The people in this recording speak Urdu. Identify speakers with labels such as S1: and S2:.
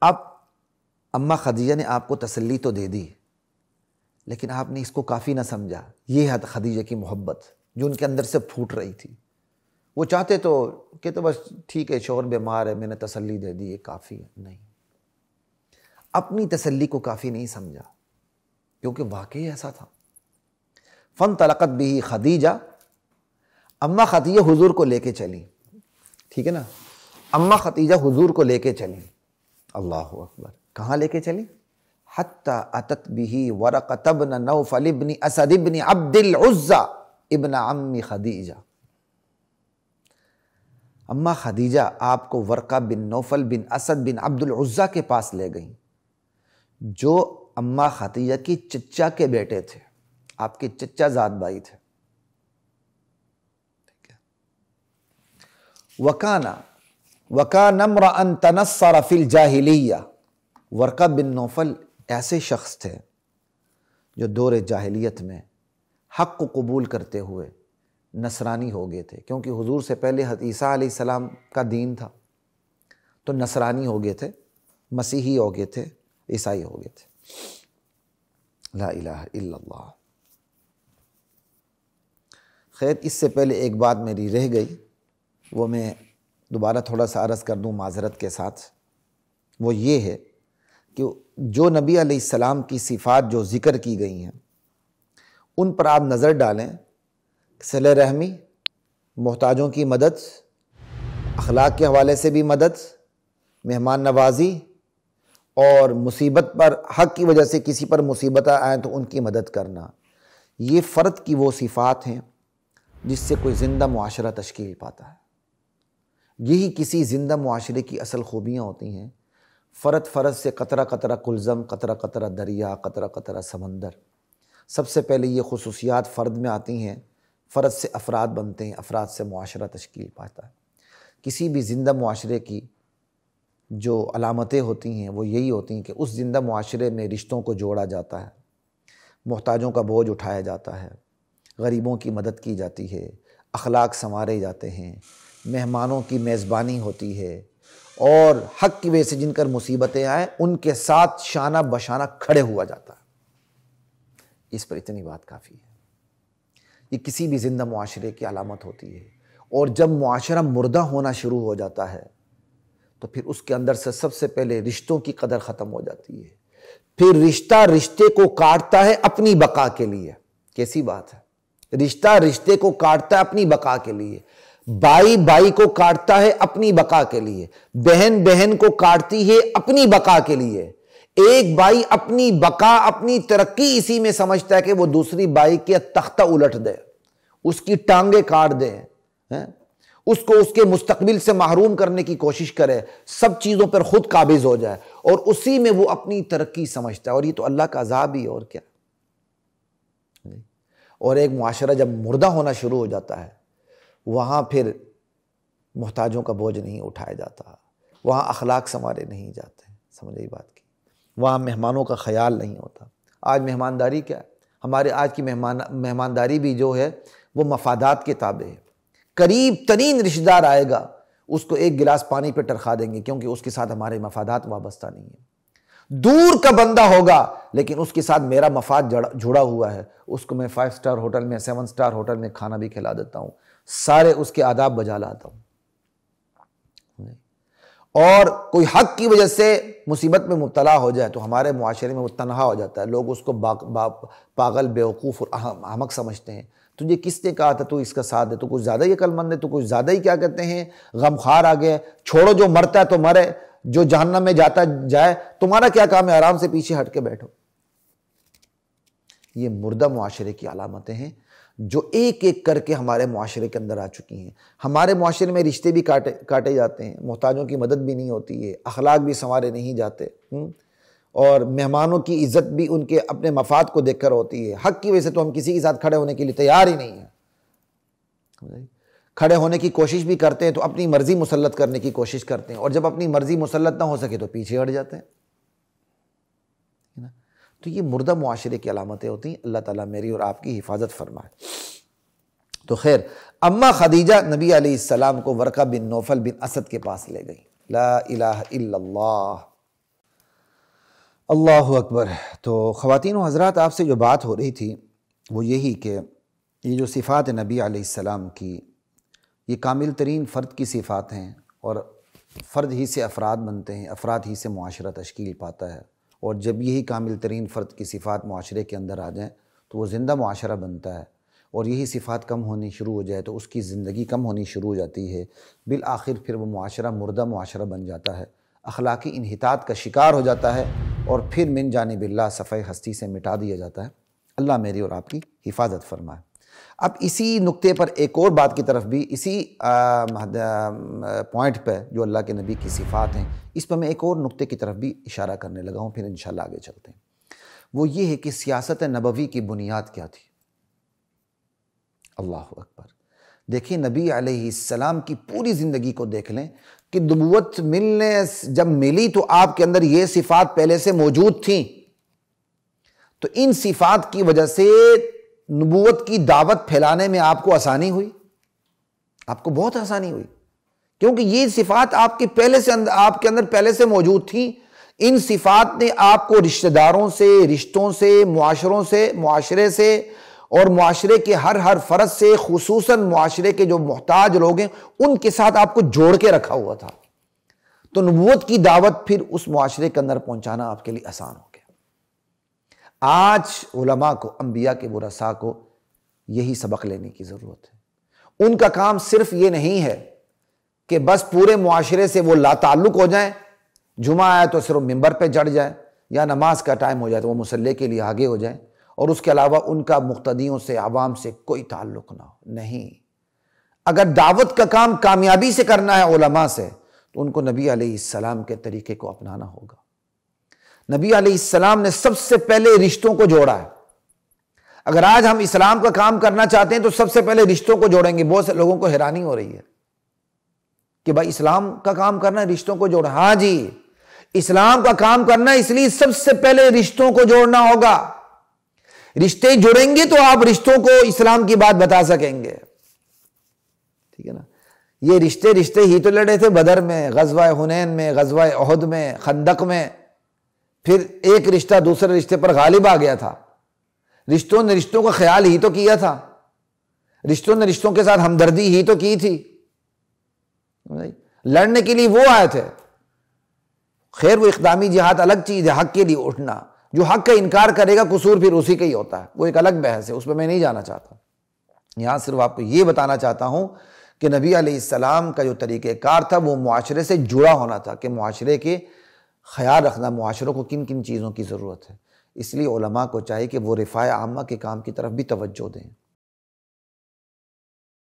S1: اب اماں خدیجہ نے آپ کو تسلی تو دے دی، لیکن آپ نے اس کو کافی نہ سمجھا۔ یہ ہے خدیجہ کی محبت جو ان کے اندر سے پھوٹ رہی تھی۔ وہ چاہتے تو کہ تو بس ٹھیک ہے، شوہر بیمار ہے، میں نے تسلی دے دی، یہ کافی ہے۔ نہیں، اپنی تسلی کو کافی نہیں سمجھا، کیونکہ واقعی ایسا تھا۔ فانطلقت بہ خدیجہ، اماں خدیجہ حضور کو لے کے چلی، ٹھیک ہے نا، اماں خدیجہ حضور کو لے کے چلی۔ اللہ اکبر، کہاں لے کے چلی؟ حتی اتت بہ ورقۃ بن نوفل بن اسد بن عبد العزى ابن عم خدیجہ۔ اماں خدیجہ آپ کو ورقہ بن نوفل بن اسد بن عبد العزى کے پاس لے گئیں، جو اماں خدیجہ کی چچا کے بیٹے تھے، آپ کے چچا زاد بھائی تھے۔ وَكَانَ امْرَأً تَنَصَّرَ فِي الْجَاهِلِيَّةِ، ورقہ بن نوفل ایسے شخص تھے جو دور جاہلیت میں حق کو قبول کرتے ہوئے نصرانی ہو گئے تھے، کیونکہ حضور سے پہلے عیسیٰ علیہ السلام کا دین تھا، تو نصرانی ہو گئے تھے، مسیحی ہو گئے تھے، عیسائی ہو گئے تھے۔ لا الہ الا اللہ۔ خیر، اس سے پہلے ایک بات میری رہ گئی، وہ میں دوبارہ تھوڑا سا عرض کر دوں معذرت کے ساتھ۔ وہ یہ ہے کہ جو نبی علیہ السلام کی صفات جو ذکر کی گئی ہیں، ان پر آپ نظر ڈالیں، صلہ رحمی، محتاجوں کی مدد، اخلاق کے حوالے سے بھی مدد، مہمان نوازی، اور مصیبت پر حق کی وجہ سے کسی پر مصیبتیں آئیں تو ان کی مدد کرنا، یہ فرد کی وہ صفات ہیں جس سے کوئی زندہ معاشرہ تشکیل پاتا ہے۔ یہی کسی زندہ معاشرے کی اصل خوبیاں ہوتی ہیں۔ فرد سے قطرہ قطرہ کلزم، قطرہ قطرہ دریا، قطرہ قطرہ سمندر۔ سب سے پہلے یہ خصوصیات فرد میں آتی ہیں، فرد سے افراد بنتے ہیں، افراد سے معاشرہ تشکیل پاتا ہے۔ کسی بھی زندہ معاشرے کی جو علامتیں ہوتی ہیں وہ یہی ہوتی ہیں کہ اس زندہ معاشرے میں رشتوں کو جوڑا جاتا ہے، محتاجوں کا بوجھ اٹھایا جاتا ہے، غریبوں کی مدد کی جاتی ہے، اخلاق سنوارے جاتے ہیں، مہمانوں کی میزبانی ہوتی ہے، اور حق کی وجہ سے جن پر مصیبتیں آئیں ان کے ساتھ شانہ بشانہ کھڑے ہوا جاتا ہے۔ اس پر اتنی بات کافی ہے۔ یہ کسی بھی زندہ معاشرے کی علامت ہوتی ہے، اور جب معاشرہ مردہ ہونا شروع ہو جاتا ہے تو پھر اس کے اندر سے سب سے پہلے رشتوں کی قدر ختم ہو جاتی ہے۔ پھر رشتہ رشتے کو کاٹتا ہے اپنی بقا کے لیے۔ کیسی بات ہے؟ رشتہ رشتے کو کاٹتا ہے اپنی بقا کے لیے، بھائی بھائی کو کاٹتا ہے اپنی بقا کے لیے، بہن بہن کو کاٹتی ہے اپنی بقا کے لیے۔ ایک بھائی اپنی بقا، اپنی ترقی اسی میں سمجھتا ہے کہ وہ دوسری بھائی کے تختہ الٹ دے، اس کی ٹانگیں کاٹ دے، اس کو اس کے مستقبل سے محروم کرنے کی کوشش کرے، سب چیزوں پر خود قابض ہو جائے، اور اسی میں وہ اپنی ترقی سمجھتا ہے، اور یہ تو اللہ کا عذاب ہی اور کیا۔ اور ایک معاشرہ جب مردہ ہونا شروع ہو جاتا ہے، وہاں پھر محتاجوں کا بوجھ نہیں اٹھایا جاتا، وہاں اخلاق سنوارے نہیں جاتے، سمجھے بات کی، وہاں مہمانوں کا خیال نہیں ہوتا۔ آج مہمانداری کیا ہے؟ ہمارے آج کی مہمانداری بھی جو ہے وہ مفادات کے تابع ہے۔ قریب ترین رشتہ دار آئے گا، اس کو ایک گلاس پانی پہ ٹرخا دیں گے، کیونکہ اس کے ساتھ ہمارے مفادات وابستہ نہیں ہیں۔ دور کا بندہ ہوگا لیکن اس کے ساتھ میرا مفاد جڑا ہوا ہے، اس کو میں 5 سٹار ہوٹل میں، 7 سٹار ہوٹل میں کھانا بھی کھلا دیتا ہوں، سارے اس کے آداب بجا لاتا ہوں۔ اور کوئی حق کی وجہ سے مصیبت میں مبتلا ہو جائے تو ہمارے معاشرے میں وہ تنہا ہو جاتا ہے، لوگ اس کو پاگل، بیوقوف اور احمق سمجھتے ہیں۔ تجھے کس نے کہا تھا تو اس کا ساتھ دے؟ تو کچھ زیادہ ہی عقل مند ہے، تو کچھ زیادہ ہی کیا کہتے ہیں غمخوار آ گئے، چھوڑو، جو مرتا ہے تو مرے، جو جہنم میں جاتا جائے، تمہارا کیا کام ہے، آرام سے پیچھے ہٹ کے بیٹھو۔ یہ مردہ معاشرے کی علامتیں ہیں جو ایک ایک کر کے ہمارے معاشرے کے اندر آ چکی ہیں۔ ہمارے معاشرے میں رشتے بھی کاٹے جاتے ہیں، محتاجوں کی مدد بھی نہیں ہوتی ہے، اخلاق بھی سنوارے نہیں جاتے، اور مہمانوں کی عزت بھی ان کے اپنے مفاد کو دیکھ کر ہوتی ہے۔ حق کی وجہ سے تو ہم کسی کے ساتھ کھڑے ہونے کے لیے تیار ہی نہیں ہیں، کھڑے ہونے کی کوشش بھی کرتے ہیں تو اپنی مرضی مسلط کرنے کی کوشش کرتے ہیں، اور جب اپنی مرضی مسلط نہ ہو سکے تو پیچھے ہٹ جاتے ہیں۔ تو یہ مردہ معاشرے کی علامتیں ہوتی ہیں۔ اللہ تعالیٰ میری اور آپ کی حفاظت فرمائے۔ تو خیر، اماں خدیجہ نبی علیہ السلام کو ورقہ بن نوفل بن اسد کے پاس لے گئی۔ لا الہ الا اللہ۔ اللہ اکبر۔ تو خواتین و حضرات، آپ سے جو بات ہو رہی تھی وہ یہی کہ یہ جو صفات نبی علیہ السلام کی، یہ کامل ترین فرد کی صفات ہیں، اور فرد ہی سے افراد بنتے ہیں، افراد ہی سے معاشرہ تشکیل پاتا ہے، اور جب یہی کامل ترین فرد کی صفات معاشرے کے اندر آ جائیں تو وہ زندہ معاشرہ بنتا ہے، اور یہی صفات کم ہونی شروع ہو جائے تو اس کی زندگی کم ہونی شروع ہو جاتی ہے، بالآخر پھر وہ معاشرہ مردہ معاشرہ بن جاتا ہے، اخلاقی انحطاط کا شکار ہو جاتا ہے، اور پھر من جانب اللہ صفحہ ہستی سے مٹا دیا جاتا ہے۔ اللہ میری اور آپ کی حفاظت فرمائے۔ اب اسی نقطے پر ایک اور بات کی طرف بھی، اسی پوائنٹ پہ جو اللہ کے نبی کی صفات ہیں، اس پہ میں ایک اور نقطے کی طرف بھی اشارہ کرنے لگا ہوں، پھر انشاءاللہ آگے چلتے ہیں۔ وہ یہ ہے کہ سیاست نبوی کی بنیاد کیا تھی؟ اللہ اکبر۔ دیکھیں نبی علیہ السلام کی پوری زندگی کو دیکھ لیں کہ نبوت جب ملی تو آپ کے اندر یہ صفات پہلے سے موجود تھیں، تو ان صفات کی وجہ سے نبوت کی دعوت پھیلانے میں آپ کو آسانی ہوئی، آپ کو بہت آسانی ہوئی، کیونکہ یہ صفات آپ کے اندر پہلے سے موجود تھیں۔ ان صفات نے آپ کو رشتہ داروں سے، رشتوں سے، معاشرے سے اور معاشرے کے ہر فرد سے، خصوصاً معاشرے کے جو محتاج لوگ ہیں ان کے ساتھ آپ کو جوڑ کے رکھا ہوا تھا، تو نبوت کی دعوت پھر اس معاشرے کے اندر پہنچانا آپ کے لیے آسان ہو گیا۔ آج علماء کو، انبیاء کے ورثاء کو یہی سبق لینے کی ضرورت ہے۔ ان کا کام صرف یہ نہیں ہے کہ بس پورے معاشرے سے وہ لا تعلق ہو جائیں، جمعہ آئے تو صرف ممبر پہ چڑھ جائیں، یا نماز کا ٹائم ہو جائے تو وہ مصلی کے لیے آگے ہو جائیں، اور اس کے علاوہ ان کا مقتدیوں سے، عوام سے کوئی تعلق نہ ہو۔ نہیں، اگر دعوت کا کام کامیابی سے کرنا ہے علماء سے، تو ان کو نبی علیہ السلام کے طریقے کو اپنانا ہوگا۔ نبی علیہ السلام نے سب سے پہلے رشتوں کو جوڑا ہے۔ اگر آج ہم اسلام کا کام کرنا چاہتے ہیں تو سب سے پہلے رشتوں کو جوڑیں گے۔ بہت سے لوگوں کو حیرانی ہو رہی ہے کہ بھائی اسلام کا کام کرنا ہے، رشتوں کو جوڑا۔ ہاں جی، اسلام کا کام کرنا ہے، اس لیے سب سے پہلے رشتوں کو جوڑنا ہوگا۔ رشتے جڑیں گے تو آپ رشتوں کو اسلام کی بات بتا سکیں گے، ٹھیک ہے نا۔ یہ رشتے ہی تو لڑے تھے بدر میں، غزوہ حنین میں، غزوہ احد میں، خندق میں، پھر ایک رشتہ دوسرے رشتے پر غالب آ گیا تھا۔ رشتوں نے رشتوں کا خیال ہی تو کیا تھا، رشتوں نے رشتوں کے ساتھ ہمدردی ہی تو کی تھی، لڑنے کے لیے وہ آئے تھے۔ خیر وہ اقدامی جہاد الگ چیز ہے، حق کے لیے اٹھنا، جو حق کا انکار کرے گا قصور پھر اسی کا ہی ہوتا ہے، وہ ایک الگ بحث ہے، اس پہ میں نہیں جانا چاہتا۔ یہاں صرف آپ کو یہ بتانا چاہتا ہوں کہ نبی علیہ السلام کا جو طریقہ کار تھا وہ معاشرے سے جڑا ہونا تھا، کہ معاشرے کے خیال رکھنا، معاشروں کو کن کن چیزوں کی ضرورت ہے۔ اس لیے علماء کو چاہیے کہ وہ رفاع عامہ کے کام کی طرف بھی توجہ دیں۔